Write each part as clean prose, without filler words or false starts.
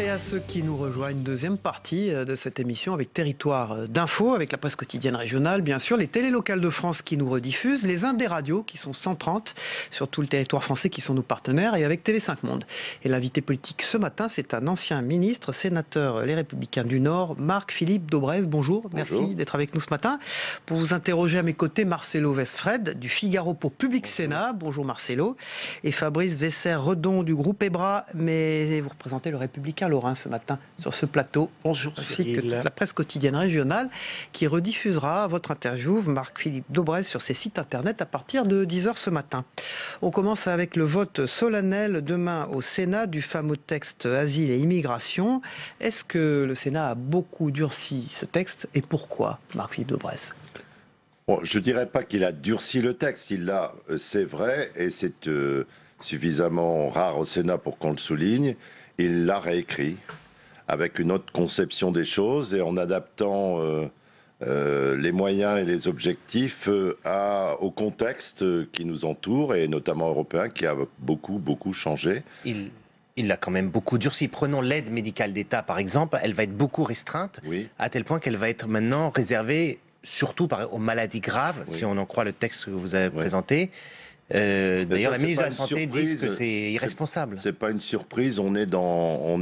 Et à ceux qui nous rejoignent, deuxième partie de cette émission avec Territoire d'info, avec la presse quotidienne régionale, bien sûr, les télés locales de France qui nous rediffusent, les Indes radios qui sont 130 sur tout le territoire français qui sont nos partenaires, et avec TV5 Monde. Et l'invité politique ce matin, c'est un ancien ministre, sénateur Les Républicains du Nord, Marc-Philippe Daubresse. Bonjour, merci d'être avec nous ce matin. Pour vous interroger à mes côtés, Marcelo Westfred du Figaro pour Public Sénat. Bonjour Marcelo. Et Fabrice Vesser-Redon du groupe EBRA, mais vous représentez le Républicain Lorrain ce matin sur ce plateau. Bonjour ainsi que la presse quotidienne régionale qui rediffusera votre interview, Marc-Philippe Daubresse, sur ses sites internet à partir de 10h ce matin. On commence avec le vote solennel demain au Sénat du fameux texte Asile et Immigration. Est-ce que le Sénat a beaucoup durci ce texte et pourquoi, Marc-Philippe Daubresse ? Bon, je ne dirais pas qu'il a durci le texte, il l'a, c'est vrai, et c'est suffisamment rare au Sénat pour qu'on le souligne, il l'a réécrit avec une autre conception des choses et en adaptant les moyens et les objectifs au contexte qui nous entoure et notamment européen qui a beaucoup changé. Il l'a quand même beaucoup durci. Prenons l'aide médicale d'État par exemple, elle va être beaucoup restreinte, à tel point qu'elle va être maintenant réservée surtout aux maladies graves, si on en croit le texte que vous avez présenté. D'ailleurs, la ministre de la Santé dit que c'est irresponsable. C'est pas une surprise. On est dans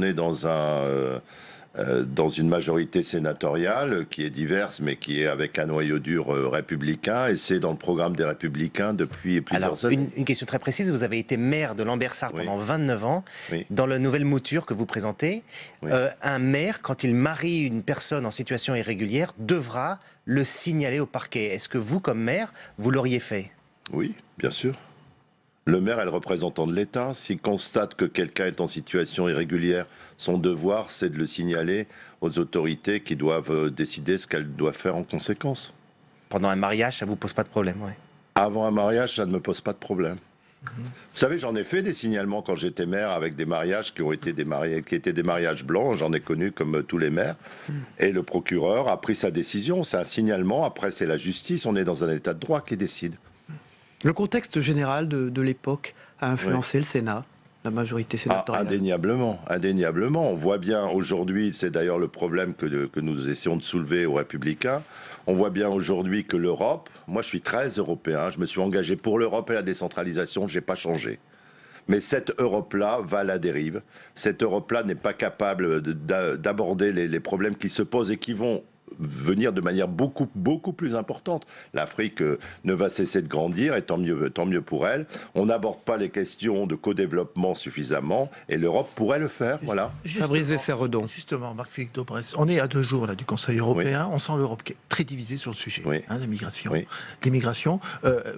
une majorité sénatoriale qui est diverse, mais qui est avec un noyau dur républicain. Et c'est dans le programme des Républicains depuis plusieurs années. Une question très précise. Vous avez été maire de Lambersart pendant 29 ans. Dans la nouvelle mouture que vous présentez, un maire, quand il marie une personne en situation irrégulière, devra le signaler au parquet. Est-ce que vous, comme maire, vous l'auriez fait ? Oui, bien sûr. Le maire est le représentant de l'État. S'il constate que quelqu'un est en situation irrégulière, son devoir, c'est de le signaler aux autorités qui doivent décider ce qu'elles doivent faire en conséquence. Pendant un mariage, ça ne vous pose pas de problème, Avant un mariage, ça ne me pose pas de problème. Vous savez, j'en ai fait des signalements quand j'étais maire avec des mariages qui étaient des mariages blancs. J'en ai connu comme tous les maires. Et le procureur a pris sa décision. C'est un signalement. Après, c'est la justice. On est dans un état de droit qui décide. Le contexte général de l'époque a influencé le Sénat, la majorité sénatoriale. Indéniablement. On voit bien aujourd'hui, c'est d'ailleurs le problème que nous essayons de soulever aux Républicains, on voit bien aujourd'hui que l'Europe, moi je suis très européen, je me suis engagé pour l'Europe et la décentralisation, je n'ai pas changé. Mais cette Europe-là va à la dérive. Cette Europe-là n'est pas capable d'aborder les problèmes qui se posent et qui vont venir de manière beaucoup plus importante. L'Afrique ne va cesser de grandir et tant mieux pour elle. On n'aborde pas les questions de co-développement suffisamment et l'Europe pourrait le faire. Voilà. Fabrice Vesser-Redon. Justement, Marc-Philippe Daubresse, on est à 2 jours là, du Conseil européen. On sent l'Europe qui est très divisée sur le sujet de l'immigration.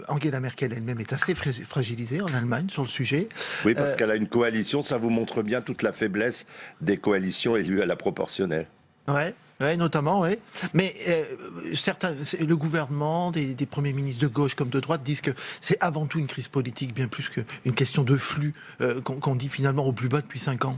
Angela Merkel elle-même est assez fragilisée en Allemagne sur le sujet. Oui, parce qu'elle a une coalition. Ça vous montre bien toute la faiblesse des coalitions élues à la proportionnelle. Oui, notamment, oui. Mais le gouvernement, des premiers ministres de gauche comme de droite disent que c'est avant tout une crise politique, bien plus qu'une question de flux qu'on dit finalement au plus bas depuis 5 ans.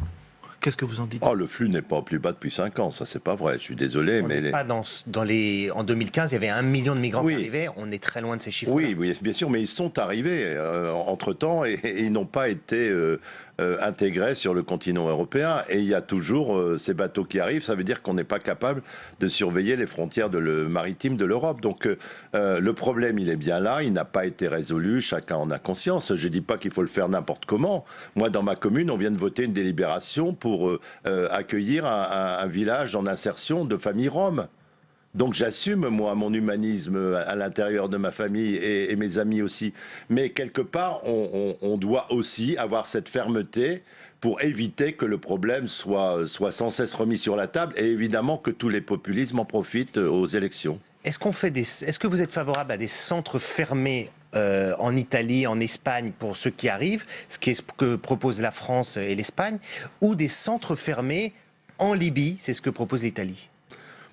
Qu'est-ce que vous en dites ? Le flux n'est pas au plus bas depuis 5 ans, ça c'est pas vrai, je suis désolé. En 2015, il y avait 1 million de migrants qui arrivaient, on est très loin de ces chiffres-là. Oui, bien sûr, mais ils sont arrivés entre-temps et ils n'ont pas été intégrés sur le continent européen. Et il y a toujours ces bateaux qui arrivent, ça veut dire qu'on n'est pas capable de surveiller les frontières maritimes de l'Europe. Donc le problème, il est bien là, il n'a pas été résolu, chacun en a conscience. Je ne dis pas qu'il faut le faire n'importe comment. Moi, dans ma commune, on vient de voter une délibération pour accueillir un village en insertion de familles roms. Donc j'assume, moi, mon humanisme à l'intérieur de ma famille et mes amis aussi. Mais quelque part, on doit aussi avoir cette fermeté pour éviter que le problème soit sans cesse remis sur la table et évidemment que tous les populismes en profitent aux élections. Est-ce que vous êtes favorable à des centres fermés en Italie, en Espagne, pour ceux qui arrivent, ce que proposent la France et l'Espagne, ou des centres fermés en Libye, c'est ce que propose l'Italie ?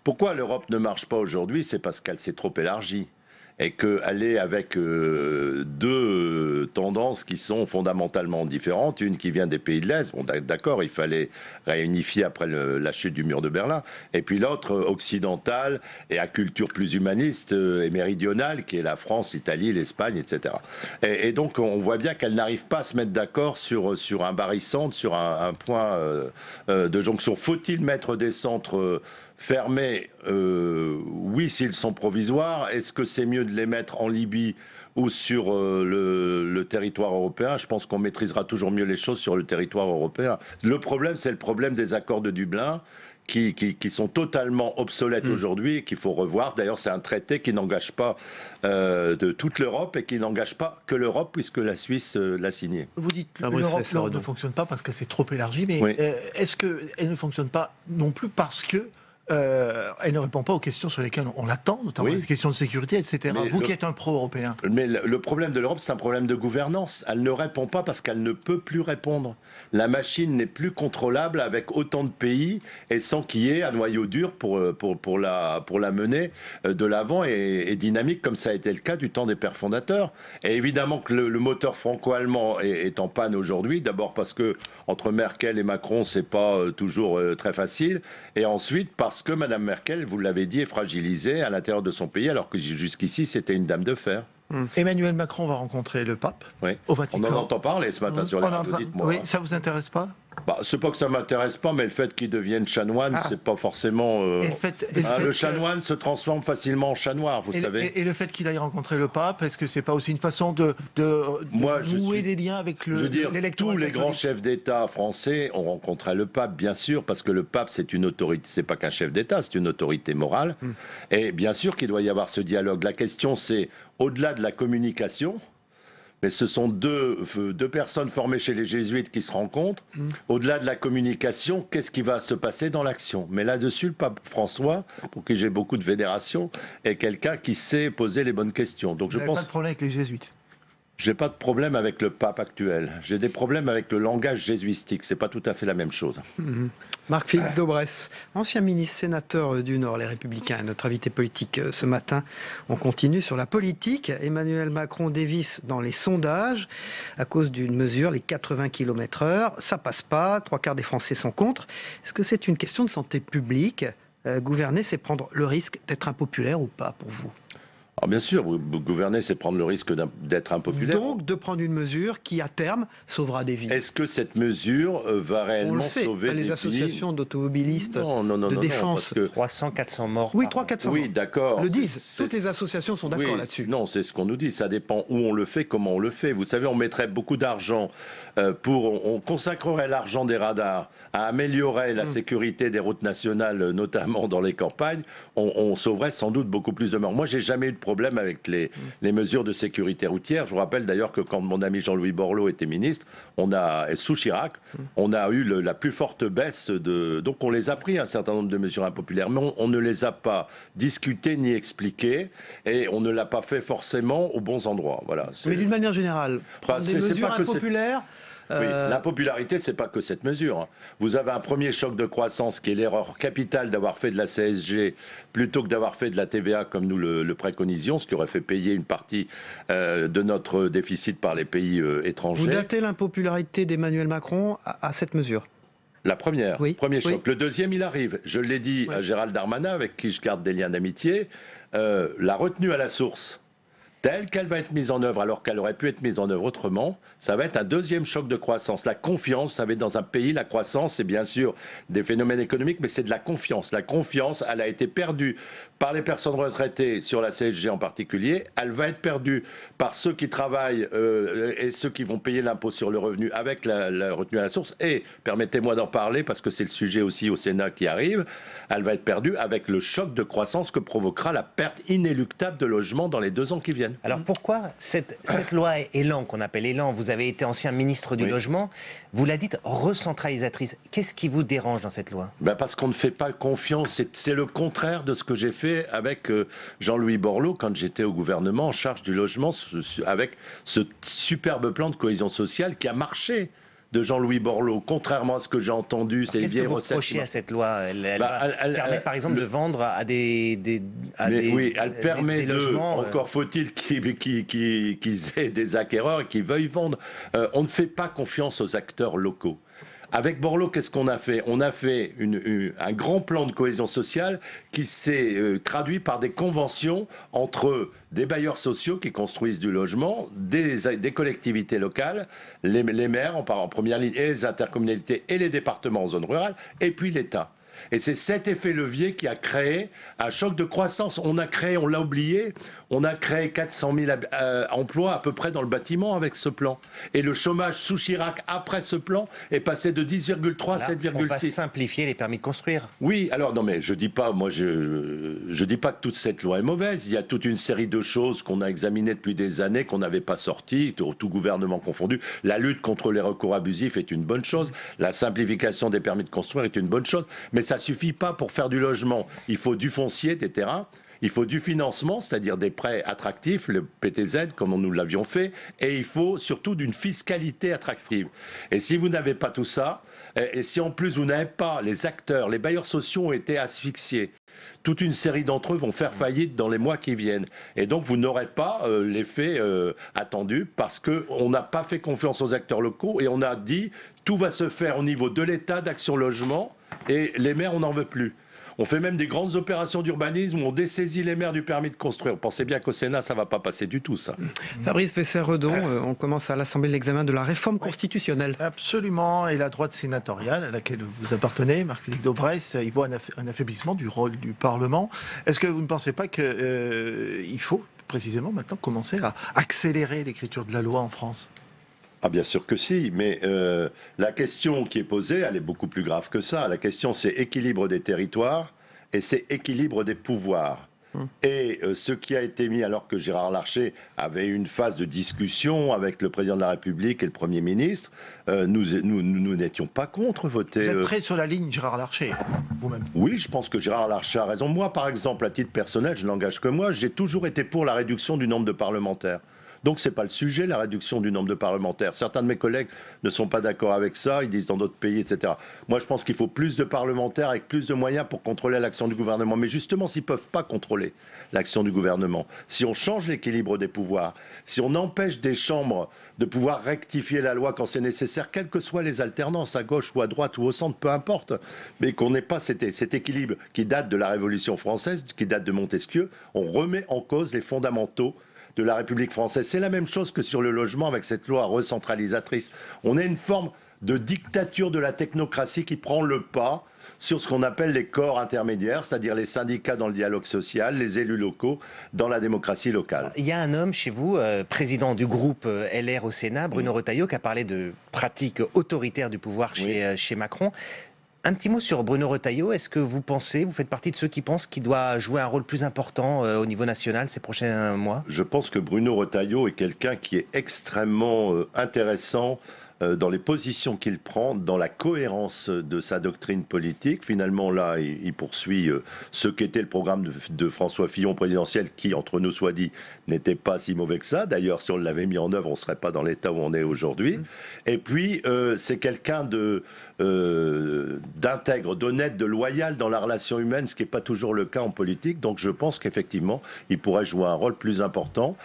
Pourquoi l'Europe ne marche pas aujourd'hui ? C'est parce qu'elle s'est trop élargie. et qu'aller avec deux tendances qui sont fondamentalement différentes, une qui vient des pays de l'Est, bon d'accord, il fallait réunifier après la chute du mur de Berlin, et puis l'autre occidentale et à culture plus humaniste et méridionale, qui est la France, l'Italie, l'Espagne, etc. Et donc on voit bien qu'elle n'arrive pas à se mettre d'accord sur un barycentre, sur un point de jonction. Faut-il mettre des centres fermés? Oui, s'ils sont provisoires. Est-ce que c'est mieux de les mettre en Libye ou sur le territoire européen? Je pense qu'on maîtrisera toujours mieux les choses sur le territoire européen. Le problème, c'est le problème des accords de Dublin, qui sont totalement obsolètes aujourd'hui et qu'il faut revoir. D'ailleurs, c'est un traité qui n'engage pas de toute l'Europe et qui n'engage pas que l'Europe, puisque la Suisse l'a signé. Vous dites que l'Europe ne fonctionne pas parce que c'est trop élargi, mais oui. Est-ce qu'elle ne fonctionne pas non plus parce que elle ne répond pas aux questions sur lesquelles on l'attend, notamment les questions de sécurité, etc. Mais vous qui êtes un pro-européen. Mais le problème de l'Europe, c'est un problème de gouvernance. Elle ne répond pas parce qu'elle ne peut plus répondre. La machine n'est plus contrôlable avec autant de pays et sans qu'il y ait un noyau dur pour la mener de l'avant et dynamique, comme ça a été le cas du temps des pères fondateurs. Et évidemment que le moteur franco-allemand est en panne aujourd'hui, d'abord parce que entre Merkel et Macron, c'est pas toujours très facile, et ensuite parce que Mme Merkel, vous l'avez dit, est fragilisée à l'intérieur de son pays, alors que jusqu'ici, c'était une dame de fer. Emmanuel Macron va rencontrer le pape au Vatican. On en entend parler ce matin sur la radio, dites-moi. Oui, ça vous intéresse pas? C'est pas que ça m'intéresse pas, mais le fait qu'il devienne chanoine, c'est pas forcément... le chanoine se transforme facilement en chat noir, vous savez. Et le fait qu'il aille rencontrer le pape, est-ce que c'est pas aussi une façon de nouer des liens avec l'électorat? Tous les grands chefs d'État français ont rencontré le pape, bien sûr, parce que le pape, c'est une autorité, c'est pas qu'un chef d'État, c'est une autorité morale. Et bien sûr qu'il doit y avoir ce dialogue. La question, c'est, au-delà de la communication, mais ce sont deux personnes formées chez les jésuites qui se rencontrent. Au-delà de la communication, qu'est-ce qui va se passer dans l'action? Mais là-dessus, le pape François, pour qui j'ai beaucoup de vénération, est quelqu'un qui sait poser les bonnes questions. Donc, Vous n'avez pas de problème avec les jésuites? J'ai pas de problème avec le pape actuel. J'ai des problèmes avec le langage jésuistique. C'est pas tout à fait la même chose. Marc-Philippe Daubresse, ancien ministre sénateur du Nord, Les Républicains, notre invité politique ce matin. On continue sur la politique. Emmanuel Macron dévisse dans les sondages à cause d'une mesure, les 80 km/h. Ça passe pas. 3/4 des Français sont contre. Est-ce que c'est une question de santé publique? Gouverner, c'est prendre le risque d'être impopulaire ou pas pour vous? Alors bien sûr, gouverner, c'est prendre le risque d'être impopulaire. Donc de prendre une mesure qui, à terme, sauvera des vies. Est-ce que cette mesure va réellement sauver des vies? Les associations d'automobilistes de défense. 300-400 morts. Oui, 300-400 morts. Oui, d'accord. Le disent. Toutes les associations sont d'accord là-dessus. Non, c'est ce qu'on nous dit. Ça dépend où on le fait, comment on le fait. Vous savez, on mettrait beaucoup d'argent on consacrerait l'argent des radars à améliorer la sécurité des routes nationales, notamment dans les campagnes. On sauverait sans doute beaucoup plus de morts. Moi, j'ai jamais eu de problème avec les mesures de sécurité routière. Je vous rappelle d'ailleurs que quand mon ami Jean-Louis Borloo était ministre, sous Chirac, on a eu la plus forte baisse donc on les a pris, un certain nombre de mesures impopulaires, mais on ne les a pas discutées ni expliquées, et on ne l'a pas fait forcément aux bons endroits. Voilà. Mais d'une manière générale, prendre des mesures impopulaires... Oui, l'impopularité, c'est pas que cette mesure. Vous avez un premier choc de croissance qui est l'erreur capitale d'avoir fait de la CSG plutôt que d'avoir fait de la TVA comme nous le préconisions, ce qui aurait fait payer une partie de notre déficit par les pays étrangers. Vous datez l'impopularité d'Emmanuel Macron à cette mesure? La première, premier choc. Le deuxième, il arrive. Je l'ai dit à Gérald Darmanin, avec qui je garde des liens d'amitié, la retenue à la source, telle qu'elle va être mise en œuvre, alors qu'elle aurait pu être mise en œuvre autrement, ça va être un deuxième choc de croissance. La confiance, vous savez, dans un pays, la croissance, c'est bien sûr des phénomènes économiques, mais c'est de la confiance. La confiance, elle a été perdue par les personnes retraitées, sur la CSG en particulier. Elle va être perdue par ceux qui travaillent et ceux qui vont payer l'impôt sur le revenu avec la retenue à la source. Et, permettez-moi d'en parler, parce que c'est le sujet aussi au Sénat qui arrive, elle va être perdue avec le choc de croissance que provoquera la perte inéluctable de logements dans les 2 ans qui viennent. Alors pourquoi cette loi Elan, qu'on appelle Elan, vous avez été ancien ministre du Logement, vous la dites recentralisatrice. Qu'est-ce qui vous dérange dans cette loi? Parce qu'on ne fait pas confiance. C'est le contraire de ce que j'ai fait avec Jean-Louis Borloo quand j'étais au gouvernement en charge du logement, avec ce superbe plan de cohésion sociale qui a marché. de Jean-Louis Borloo, contrairement à ce que j'ai entendu, c'est les vieilles recettes. Qu'est-ce que vous reprochez à cette loi? Elle permet par exemple de vendre à des oui, elle permet de... logements, Encore faut-il qu'ils aient des acquéreurs et qu'ils veuillent vendre. On ne fait pas confiance aux acteurs locaux. Avec Borloo, qu'est-ce qu'on a fait? On a fait un grand plan de cohésion sociale qui s'est traduit par des conventions entre des bailleurs sociaux qui construisent du logement, des collectivités locales, les maires en première ligne, et les intercommunalités et les départements en zone rurale, et puis l'État. Et c'est cet effet levier qui a créé un choc de croissance. On l'a oublié, on a créé 400 000 emplois à peu près dans le bâtiment avec ce plan. Et le chômage sous Chirac, après ce plan, est passé de 10,3 à 7,6. On va simplifier les permis de construire. Oui, alors non mais je dis pas, moi je dis pas que toute cette loi est mauvaise. Il y a toute une série de choses qu'on a examinées depuis des années, qu'on n'avait pas sorties, tout gouvernement confondu. La lutte contre les recours abusifs est une bonne chose. La simplification des permis de construire est une bonne chose. Mais ça suffit pas pour faire du logement. Il faut du foncier, des terrains. Il faut du financement, c'est-à-dire des prêts attractifs, le PTZ, comme nous l'avions fait, et il faut surtout d'une fiscalité attractive. Et si vous n'avez pas tout ça, et si en plus vous n'avez pas les acteurs, les bailleurs sociaux ont été asphyxiés, toute une série d'entre eux vont faire faillite dans les mois qui viennent. Et donc vous n'aurez pas l'effet attendu parce qu'on n'a pas fait confiance aux acteurs locaux et on a dit tout va se faire au niveau de l'État, d'Action Logement, et les maires, on n'en veut plus. On fait même des grandes opérations d'urbanisme où on dessaisit les maires du permis de construire. Pensez bien qu'au Sénat, ça ne va pas passer du tout, ça. Fabrice Vessey-Redon, on commence à l'Assemblée l'examen de la réforme constitutionnelle. Absolument. Et la droite sénatoriale, à laquelle vous appartenez, Marc-Philippe Daubresse, il voit un affaiblissement du rôle du Parlement. Est-ce que vous ne pensez pas qu'il faut, précisément maintenant, commencer à accélérer l'écriture de la loi en France ? Ah bien sûr que si, mais la question qui est posée, elle est beaucoup plus grave que ça. La question, c'est équilibre des territoires et c'est équilibre des pouvoirs. Et ce qui a été mis, alors que Gérard Larcher avait une phase de discussion avec le président de la République et le Premier ministre, nous n'étions pas contre voter. Vous êtes très sur la ligne Gérard Larcher, vous-même. Oui, je pense que Gérard Larcher a raison. Moi, par exemple, à titre personnel, je n'engage que moi, j'ai toujours été pour la réduction du nombre de parlementaires. Donc ce n'est pas le sujet, la réduction du nombre de parlementaires. Certains de mes collègues ne sont pas d'accord avec ça, ils disent dans d'autres pays, etc. Moi, je pense qu'il faut plus de parlementaires avec plus de moyens pour contrôler l'action du gouvernement. Mais justement, s'ils ne peuvent pas contrôler l'action du gouvernement, si on change l'équilibre des pouvoirs, si on empêche des chambres de pouvoir rectifier la loi quand c'est nécessaire, quelles que soient les alternances, à gauche ou à droite ou au centre, peu importe, mais qu'on n'ait pas cet équilibre qui date de la Révolution française, qui date de Montesquieu, on remet en cause les fondamentaux de la République française. C'est la même chose que sur le logement avec cette loi recentralisatrice. On a une forme de dictature de la technocratie qui prend le pas sur ce qu'on appelle les corps intermédiaires, c'est-à-dire les syndicats dans le dialogue social, les élus locaux dans la démocratie locale. Il y a un homme chez vous, président du groupe LR au Sénat, Bruno Retailleau, qui a parlé de pratiques autoritaires du pouvoir chez Macron. Un petit mot sur Bruno Retailleau. Est-ce que vous faites partie de ceux qui pensent qu'il doit jouer un rôle plus important au niveau national ces prochains mois? Je pense que Bruno Retailleau est quelqu'un qui est extrêmement intéressant dans les positions qu'il prend, dans la cohérence de sa doctrine politique. Finalement, là, il poursuit ce qu'était le programme de François Fillon présidentiel, qui, entre nous soit dit, n'était pas si mauvais que ça. D'ailleurs, si on l'avait mis en œuvre, on ne serait pas dans l'état où on est aujourd'hui. Et puis, c'est quelqu'un d'intègre, d'honnête, de loyal dans la relation humaine, ce qui n'est pas toujours le cas en politique. Donc je pense qu'effectivement, il pourrait jouer un rôle plus important.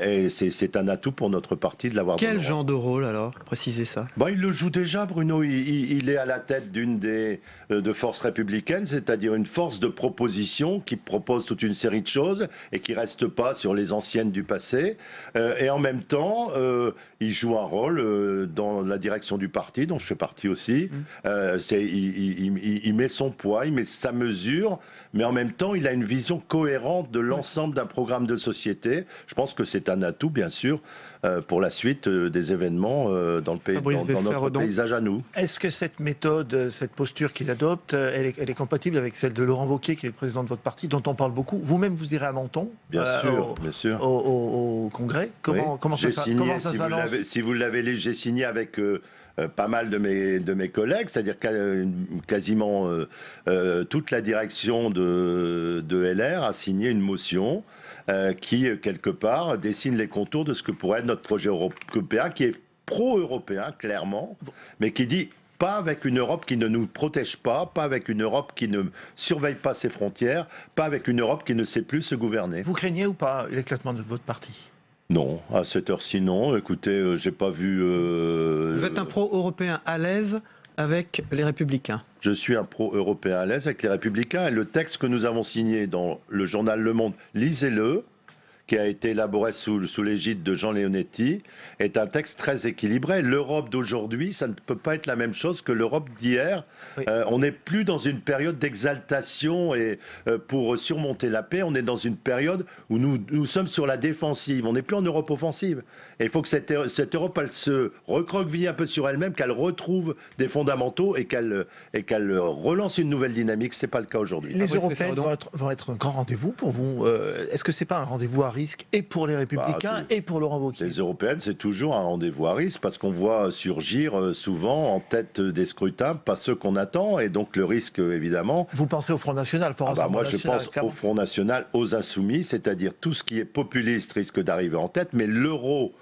Et c'est un atout pour notre parti de l'avoir. Quel genre de rôle alors? Précisez ça. Il le joue déjà, Bruno. Il est à la tête d'une des forces républicaines, c'est-à-dire une force de proposition qui propose toute une série de choses et qui ne reste pas sur les anciennes du passé. Et en même temps, il joue un rôle dans la direction du parti, dont je fais partie aussi. Il met son poids, il met sa mesure, mais en même temps, il a une vision cohérente de l'ensemble d'un programme de société. Je pense que c'est un atout, bien sûr, pour la suite des événements dans le pays, dans notre paysage à nous. Est-ce que cette méthode, cette posture qu'il adopte, elle est compatible avec celle de Laurent Wauquiez, qui est le président de votre parti, dont on parle beaucoup? Vous-même, vous irez à Menton, bien sûr. Au Congrès. Comment ça s'annonce? Si vous l'avez lu, j'ai signé avec pas mal de mes collègues, c'est-à-dire quasiment toute la direction de LR a signé une motion qui, quelque part, dessine les contours de ce que pourrait être notre projet européen, qui est pro-européen, clairement, mais qui dit pas avec une Europe qui ne nous protège pas avec une Europe qui ne surveille pas ses frontières, pas avec une Europe qui ne sait plus se gouverner. Vous craignez ou pas l'éclatement de votre parti ? Non, à cette heure-ci, non. Écoutez, j'ai pas vu... Vous êtes un pro-européen à l'aise avec les Républicains ? Je suis un pro-européen à l'aise avec les Républicains. Et le texte que nous avons signé dans le journal Le Monde, lisez-le, qui a été élaboré sous l'égide de Jean Leonetti, est un texte très équilibré. L'Europe d'aujourd'hui, ça ne peut pas être la même chose que l'Europe d'hier. Oui. On n'est plus dans une période d'exaltation et pour surmonter la paix, on est dans une période où nous sommes sur la défensive. On n'est plus en Europe offensive. Et il faut que cette Europe, elle se recroqueville un peu sur elle-même, qu'elle retrouve des fondamentaux et qu'elle relance une nouvelle dynamique. Ce n'est pas le cas aujourd'hui. Les Européennes vont être un grand rendez-vous pour vous. Est-ce que ce n'est pas un rendez-vous à risque et pour les Républicains et pour Laurent Wauquiez? Les Européennes, c'est toujours un rendez-vous à risque parce qu'on voit surgir souvent en tête des scrutins pas ceux qu'on attend et donc le risque évidemment. Vous pensez au Front National, moi je pense au Front National, aux Insoumis, c'est-à-dire tout ce qui est populiste risque d'arriver en tête, mais l'euro,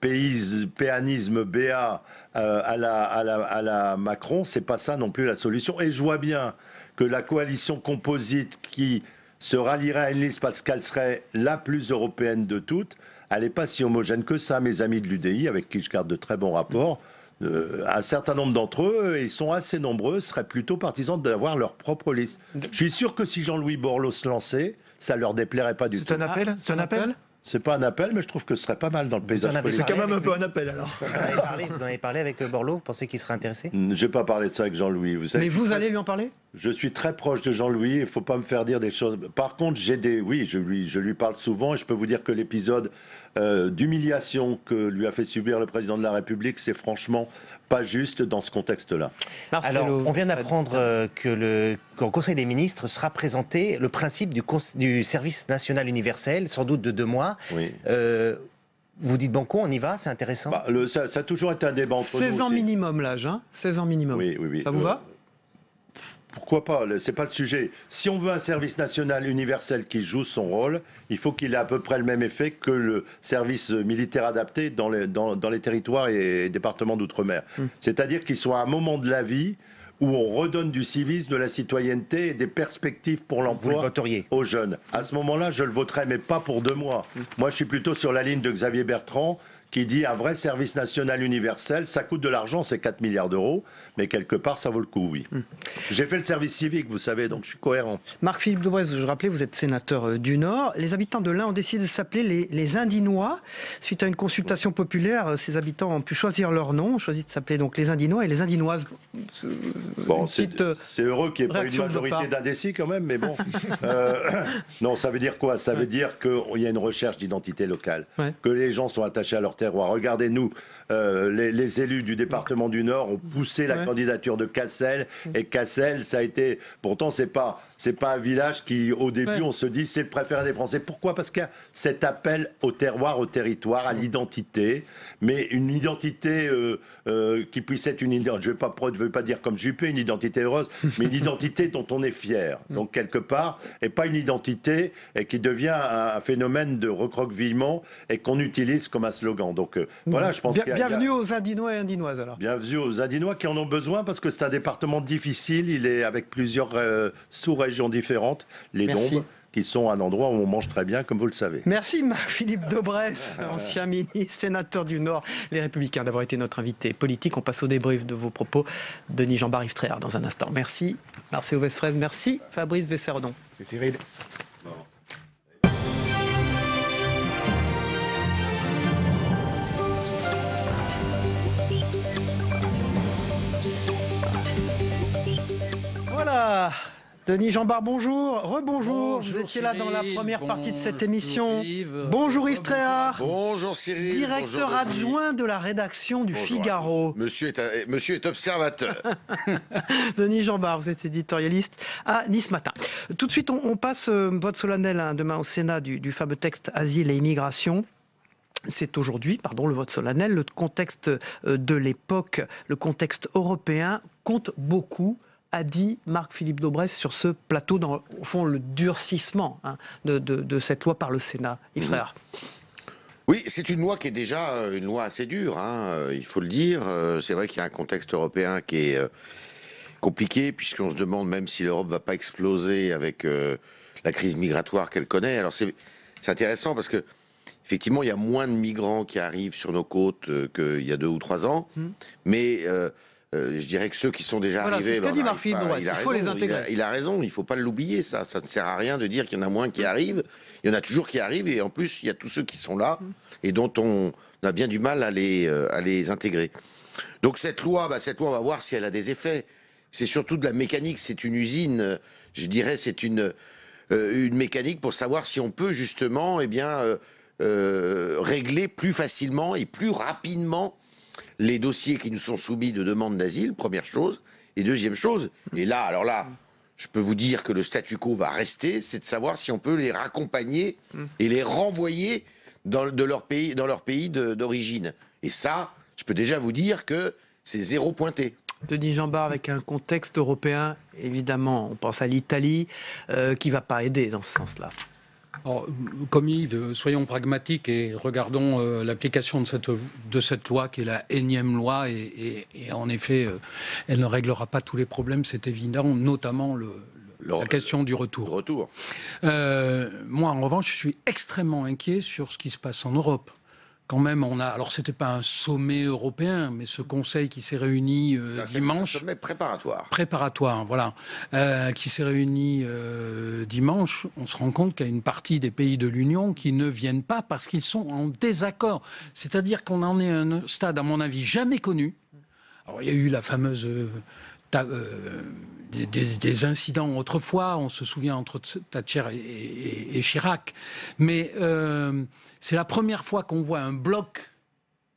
péanisme BA à la Macron, c'est pas ça non plus la solution. Et je vois bien que la coalition composite qui se rallierait à une liste parce qu'elle serait la plus européenne de toutes, elle n'est pas si homogène que ça. Mes amis de l'UDI, avec qui je garde de très bons rapports, un certain nombre d'entre eux, et ils sont assez nombreux, seraient plutôt partisans d'avoir leur propre liste. Je suis sûr que si Jean-Louis Borloo se lançait, ça ne leur déplairait pas du tout. C'est un appel ? C'est un appel ? C'est pas un appel, mais je trouve que ce serait pas mal dans le paysage politique. C'est quand même un peu un appel, alors. Vous en avez parlé avec Borloo ? Vous pensez qu'il serait intéressé ? Je n'ai pas parlé de ça avec Jean-Louis. Mais vous allez lui en parler ? Je suis très proche de Jean-Louis, il ne faut pas me faire dire des choses. Par contre, je lui parle souvent et je peux vous dire que l'épisode d'humiliation que lui a fait subir le président de la République, c'est franchement pas juste dans ce contexte-là. Alors, on vient d'apprendre qu'au Conseil des ministres sera présenté le principe du service national universel, sans doute de 2 mois. Oui. Vous dites banco, on y va, c'est intéressant. Ça a toujours été un débat entre nous. 16 ans minimum l'âge, hein ? 16 ans minimum. Oui. Ça vous va ? Pourquoi pas ? C'est pas le sujet. Si on veut un service national universel qui joue son rôle, il faut qu'il ait à peu près le même effet que le service militaire adapté dans les territoires et départements d'outre-mer. C'est-à-dire qu'il soit à un moment de la vie où on redonne du civisme, de la citoyenneté et des perspectives pour l'emploi aux jeunes. À ce moment-là, je le voterai, mais pas pour 2 mois. Moi, je suis plutôt sur la ligne de Xavier Bertrand, qui dit un vrai service national universel, ça coûte de l'argent, c'est 4 milliards d'euros, mais quelque part, ça vaut le coup, oui. J'ai fait le service civique, vous savez, donc je suis cohérent. Marc-Philippe Daubresse, je rappelais, vous êtes sénateur du Nord. Les habitants de l'Ain ont décidé de s'appeler les Indinois. Suite à une consultation populaire, ces habitants ont pu choisir leur nom, ont choisi de s'appeler donc les Indinois et les Indinoises. Bon, c'est heureux qu'il n'y ait pas une majorité d'indécis quand même, mais bon. Non, ça veut dire quoi ? Ça veut dire qu'il y a une recherche d'identité locale, que les gens sont attachés à leur terroir. Regardez-nous, les élus du département du Nord ont poussé la candidature de Cassel, et Cassel, ça a été... Pourtant, c'est pas un village qui, au début, on se dit, c'est le préféré des Français. Pourquoi ? Parce qu'il y a cet appel au terroir, au territoire, à l'identité, mais une identité qui puisse être une identité, je ne veux pas dire comme Juppé, une identité heureuse, mais une identité dont on est fier. Donc, quelque part, et pas une identité qui devient un phénomène de recroquevillement et qu'on utilise comme un slogan. Donc, voilà, je pense bienvenue aux Indinois et Indinoises, alors. Bienvenue aux Indinois qui en ont besoin, parce que c'est un département difficile, il est avec plusieurs sous-régions différentes, les Dombes, qui sont un endroit où on mange très bien, comme vous le savez. Merci Marc-Philippe Daubresse, ancien ministre, sénateur du Nord, les Républicains, d'avoir été notre invité politique. On passe au débrief de vos propos. Denis Jean-Baptiste Yves Tréhard dans un instant. Merci Marcelo Vesfrez, merci Fabrice Vesserdon. C'est Cyril. Voilà. Denis Jean-Bart, bonjour. Rebonjour. Vous étiez là dans la première partie de cette émission. Bonjour Yves Tréhard. Bonjour Cyril. Directeur adjoint de la rédaction du Figaro. Monsieur est observateur. Denis Jean-Bart, vous êtes éditorialiste à Nice Matin. Tout de suite, on passe vote solennel demain au Sénat du fameux texte Asile et immigration. C'est aujourd'hui, le vote solennel. Le contexte de l'époque, le contexte européen compte beaucoup, a dit Marc-Philippe Daubresse sur ce plateau, dans au fond le durcissement de cette loi par le Sénat. Yves Tréhard. Oui, c'est une loi qui est déjà une loi assez dure, hein, il faut le dire. C'est vrai qu'il y a un contexte européen qui est compliqué, puisqu'on se demande même si l'Europe ne va pas exploser avec la crise migratoire qu'elle connaît. Alors c'est intéressant parce que effectivement, il y a moins de migrants qui arrivent sur nos côtes qu'il y a 2 ou 3 ans, mais je dirais que ceux qui sont déjà arrivés, c'est ce qu'a dit Marc Philippe Daubresse, il faut les intégrer. Il a raison, il ne faut pas l'oublier, ça ne sert à rien de dire qu'il y en a moins qui arrivent. Il y en a toujours qui arrivent, et en plus, il y a tous ceux qui sont là et dont on a bien du mal à les intégrer. Donc cette loi, on va voir si elle a des effets. C'est surtout de la mécanique, c'est une usine, je dirais, c'est une mécanique pour savoir si on peut justement, régler plus facilement et plus rapidement les dossiers qui nous sont soumis de demande d'asile, première chose. Et deuxième chose, et là, alors là, je peux vous dire que le statu quo va rester, c'est de savoir si on peut les raccompagner et les renvoyer dans leur pays d'origine. Et ça, je peux déjà vous dire que c'est 0 pointé. Denis Jeanbart, avec un contexte européen, évidemment, on pense à l'Italie, qui ne va pas aider dans ce sens-là. Alors, comme Yves, soyons pragmatiques et regardons l'application de cette loi qui est la énième loi et en effet, elle ne réglera pas tous les problèmes, c'est évident, notamment la question du retour. Moi, en revanche, je suis extrêmement inquiet sur ce qui se passe en Europe. Quand même, alors c'était pas un sommet européen, mais ce conseil qui s'est réuni dimanche. Un sommet préparatoire. Préparatoire, voilà. Qui s'est réuni dimanche. On se rend compte qu'il y a une partie des pays de l'Union qui ne viennent pas parce qu'ils sont en désaccord. C'est-à-dire qu'on en est à un stade, à mon avis, jamais connu. Alors, il y a eu la fameuse... des incidents autrefois, on se souvient entre Thatcher et Chirac, mais c'est la première fois qu'on voit un bloc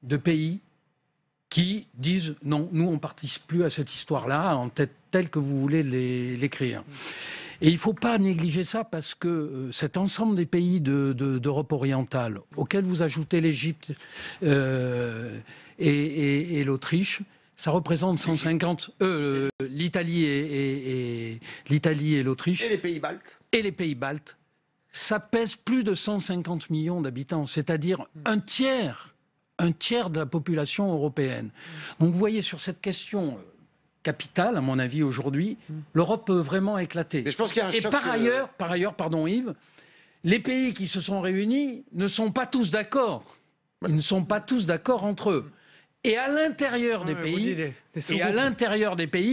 de pays qui disent non, nous on ne participe plus à cette histoire-là, en telle que vous voulez l'écrire. Et il ne faut pas négliger ça parce que cet ensemble des pays d'Europe orientale, auxquels vous ajoutez l'Égypte et l'Autriche, ça représente 150... l'Italie et l'Autriche. Et les pays baltes. Et les pays baltes. Ça pèse plus de 150 millions d'habitants, c'est-à-dire un tiers de la population européenne. Donc vous voyez, sur cette question capitale, à mon avis, aujourd'hui, l'Europe peut vraiment éclater. Mais je pense qu'il y a un choc... Par ailleurs, pardon Yves, les pays qui se sont réunis ne sont pas tous d'accord. Ils ne sont pas tous d'accord entre eux. Et à l'intérieur des pays,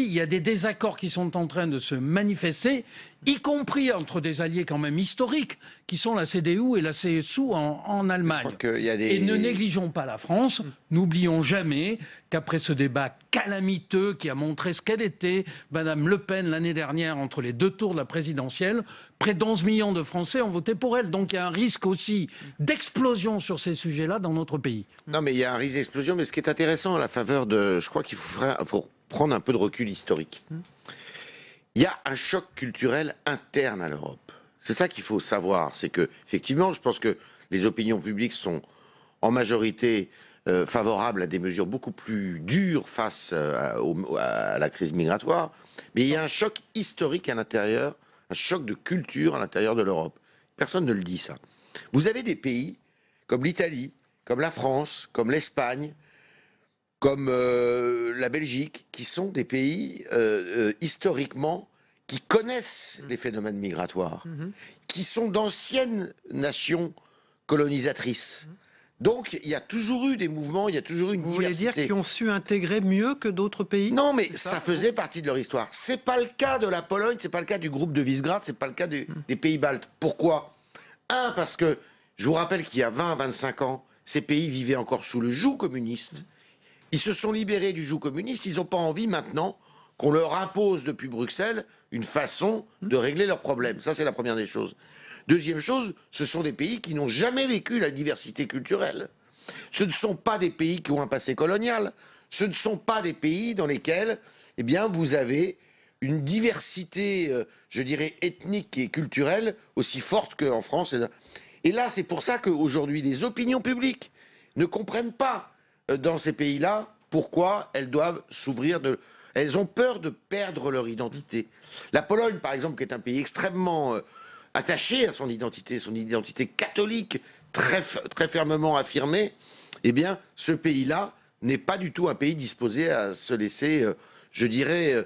il y a des désaccords qui sont en train de se manifester, y compris entre des alliés quand même historiques, qui sont la CDU et la CSU en Allemagne. Et ne négligeons pas la France, n'oublions jamais qu'après ce débat calamiteux qui a montré ce qu'elle était, Madame Le Pen l'année dernière, entre les 2 tours de la présidentielle, près d'11 millions de Français ont voté pour elle. Donc il y a un risque aussi d'explosion sur ces sujets-là dans notre pays. Non, mais il y a un risque d'explosion. Mais ce qui est intéressant à la faveur de... Je crois qu'il faut prendre un peu de recul historique. Il y a un choc culturel interne à l'Europe. C'est ça qu'il faut savoir. C'est que, effectivement, je pense que les opinions publiques sont en majorité favorables à des mesures beaucoup plus dures face à la crise migratoire. Mais il y a un choc historique à l'intérieur, un choc de culture à l'intérieur de l'Europe. Personne ne le dit, ça. Vous avez des pays comme l'Italie, comme la France, comme l'Espagne, comme la Belgique, qui sont des pays historiquement qui connaissent les phénomènes migratoires, qui sont d'anciennes nations colonisatrices. Donc il y a toujours eu des mouvements, il y a toujours eu une diversité. Vous voulez dire qu'ils ont su intégrer mieux que d'autres pays? Non, mais ça faisait partie de leur histoire. C'est pas le cas de la Pologne, c'est pas le cas du groupe de Visegrad, c'est pas le cas des pays baltes. Pourquoi? Parce que je vous rappelle qu'il y a 20 à 25 ans, ces pays vivaient encore sous le joug communiste. Ils se sont libérés du joug communiste, ils n'ont pas envie maintenant qu'on leur impose depuis Bruxelles une façon de régler leurs problèmes. Ça, c'est la première des choses. Deuxième chose, ce sont des pays qui n'ont jamais vécu la diversité culturelle. Ce ne sont pas des pays qui ont un passé colonial. Ce ne sont pas des pays dans lesquels, eh bien, vous avez une diversité, je dirais, ethnique et culturelle aussi forte qu'en France. Et là, c'est pour ça qu'aujourd'hui, les opinions publiques ne comprennent pas dans ces pays-là pourquoi elles doivent s'ouvrir de... Elles ont peur de perdre leur identité. La Pologne, par exemple, qui est un pays extrêmement attaché à son identité catholique, très fermement affirmée, eh bien, ce pays-là n'est pas du tout un pays disposé à se laisser, je dirais,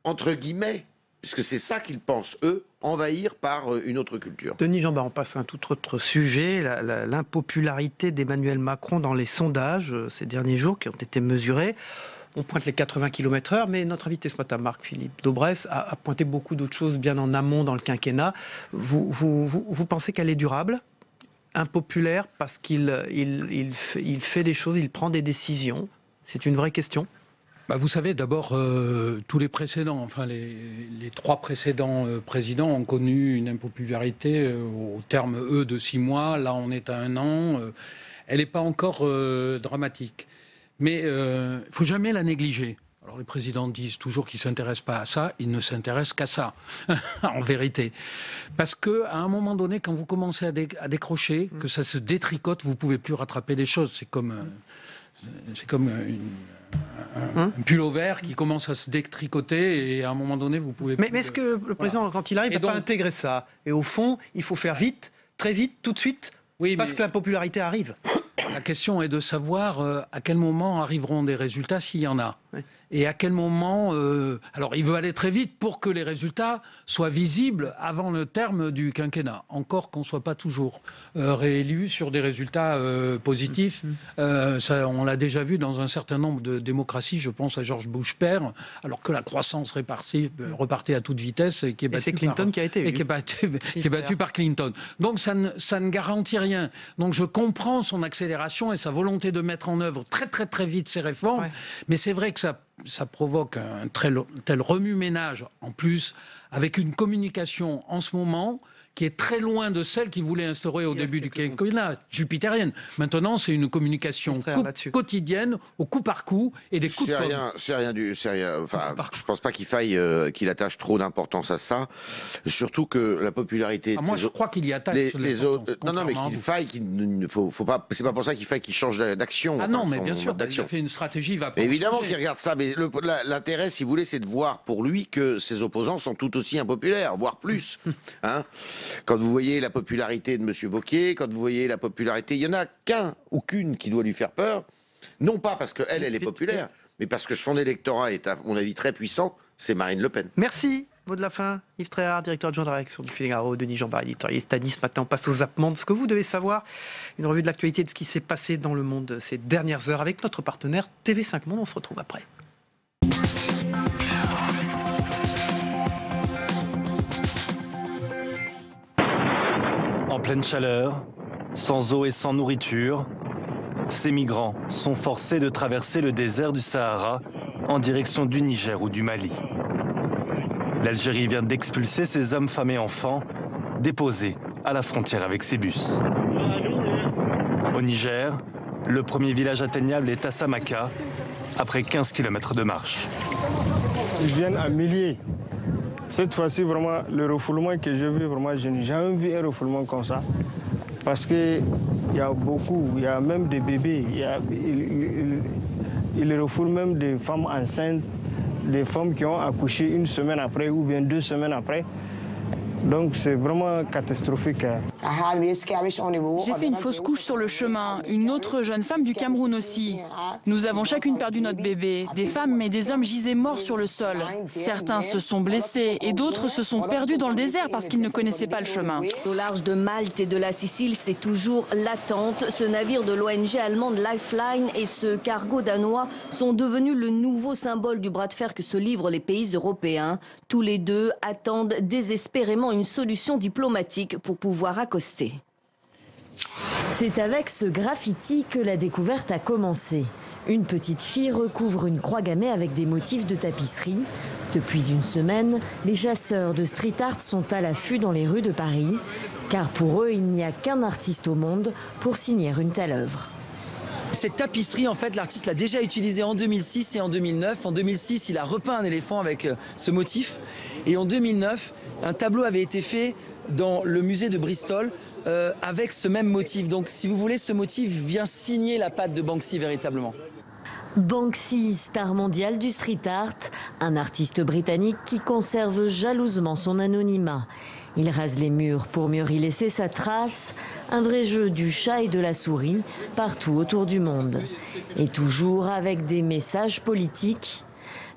entre guillemets, puisque c'est ça qu'ils pensent, eux, envahir par une autre culture. Denis Jeanbart, on passe à un tout autre sujet, l'impopularité d'Emmanuel Macron dans les sondages ces derniers jours qui ont été mesurés. On pointe les 80 km/h, mais notre invité ce matin, Marc-Philippe Daubresse, a pointé beaucoup d'autres choses bien en amont dans le quinquennat. Vous pensez qu'elle est durable ? Impopulaire parce qu'il fait des choses, il prend des décisions. C'est une vraie question. Vous savez, d'abord, tous les précédents, enfin les 3 précédents présidents ont connu une impopularité au terme, eux, de 6 mois. Là, on est à 1 an. Elle n'est pas encore dramatique. Mais il ne faut jamais la négliger. Alors les présidents disent toujours qu'ils ne s'intéressent pas à ça, ils ne s'intéressent qu'à ça, en vérité. Parce qu'à un moment donné, quand vous commencez à décrocher, que ça se détricote, vous ne pouvez plus rattraper les choses. C'est comme un pullover qui commence à se détricoter et à un moment donné, vous pouvez... Mais est-ce que le président, quand il arrive, n'a pas intégré ça? Et au fond, il faut faire vite, très vite, tout de suite, parce que l'impopularité arrive. La question est de savoir à quel moment arriveront des résultats, s'il y en a. Oui. Et à quel moment... alors, il veut aller très vite pour que les résultats soient visibles avant le terme du quinquennat. Encore qu'on ne soit pas toujours réélu sur des résultats positifs. Ça, on l'a déjà vu dans un certain nombre de démocraties. Je pense à George Bush père, alors que la croissance repartait à toute vitesse et qui est battue c'est Clinton qui a été élu. Et qui est battu par Clinton. Donc, ça ne garantit rien. Donc, je comprends son accélération et sa volonté de mettre en œuvre très, très, très vite ces réformes. Ouais. Mais c'est vrai que ça provoque un tel remue-ménage, en plus, avec une communication en ce moment qui est très loin de celle qu'il voulait instaurer au début du quinquennat, jupitérienne. Maintenant, c'est une communication quotidienne, au coup par coup, et des coups de poing. C'est rien. Enfin, je pense pas qu'il attache trop d'importance à ça. Surtout que la popularité. Moi, je crois qu'il y attache les autres. Non, mais faut pas. C'est pas pour ça qu'il faille qu'il change d'action. Ah non, mais bien sûr, il a fait une stratégie, il va pas. Évidemment qu'il regarde ça, mais l'intérêt, si vous voulez, c'est de voir pour lui que ses opposants sont tout aussi impopulaires, voire plus. Hein? Quand vous voyez la popularité de M. Wauquiez, quand vous voyez la popularité, il n'y en a qu'un ou qu'une qui doit lui faire peur, non pas parce qu'elle est populaire, mais parce que son électorat est, à mon avis, très puissant, c'est Marine Le Pen. Merci. Mot de la fin, Yves Tréhard, directeur adjoint de la rédaction du Figaro, Denis Jeanbart, éditorialiste à Nice. Maintenant, on passe aux zappements de ce que vous devez savoir. Une revue de l'actualité de ce qui s'est passé dans le monde ces dernières heures avec notre partenaire TV5 Monde. On se retrouve après. En pleine chaleur, sans eau et sans nourriture, ces migrants sont forcés de traverser le désert du Sahara en direction du Niger ou du Mali. L'Algérie vient d'expulser ces hommes, femmes et enfants déposés à la frontière avec ces bus. Au Niger, le premier village atteignable est Tassamaka, après 15 km de marche. Ils viennent à milliers. Cette fois-ci, vraiment, le refoulement que j'ai vu, vraiment, je n'ai jamais vu un refoulement comme ça. Parce qu'il y a beaucoup, il y a même des bébés, il refoule même des femmes enceintes, des femmes qui ont accouché 1 semaine après ou bien 2 semaines après. Donc c'est vraiment catastrophique. J'ai fait une fausse couche sur le chemin, une autre jeune femme du Cameroun aussi. Nous avons chacune perdu notre bébé. Des femmes et des hommes gisaient morts sur le sol. Certains se sont blessés et d'autres se sont perdus dans le désert parce qu'ils ne connaissaient pas le chemin. Au large de Malte et de la Sicile, c'est toujours l'attente. Ce navire de l'ONG allemande Lifeline et ce cargo danois sont devenus le nouveau symbole du bras de fer que se livrent les pays européens. Tous les deux attendent désespérément une solution diplomatique pour pouvoir accoster. C'est avec ce graffiti que la découverte a commencé. Une petite fille recouvre une croix gammée avec des motifs de tapisserie. Depuis une semaine, les chasseurs de street art sont à l'affût dans les rues de Paris, car pour eux, il n'y a qu'un artiste au monde pour signer une telle œuvre. Cette tapisserie, en fait, l'artiste l'a déjà utilisée en 2006 et en 2009. En 2006, il a repeint un éléphant avec ce motif. Et en 2009, un tableau avait été fait dans le musée de Bristol avec ce même motif. Donc, si vous voulez, ce motif vient signer la patte de Banksy véritablement. Banksy, star mondiale du street art, un artiste britannique qui conserve jalousement son anonymat. Il rase les murs pour mieux y laisser sa trace, un vrai jeu du chat et de la souris partout autour du monde. Et toujours avec des messages politiques.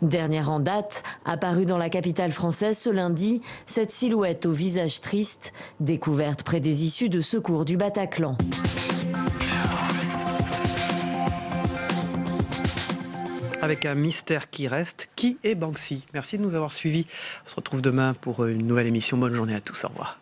Dernière en date, apparue dans la capitale française ce lundi, cette silhouette au visage triste, découverte près des issues de secours du Bataclan. Avec un mystère qui reste, qui est Banksy? Merci de nous avoir suivis. On se retrouve demain pour une nouvelle émission. Bonne journée à tous, au revoir.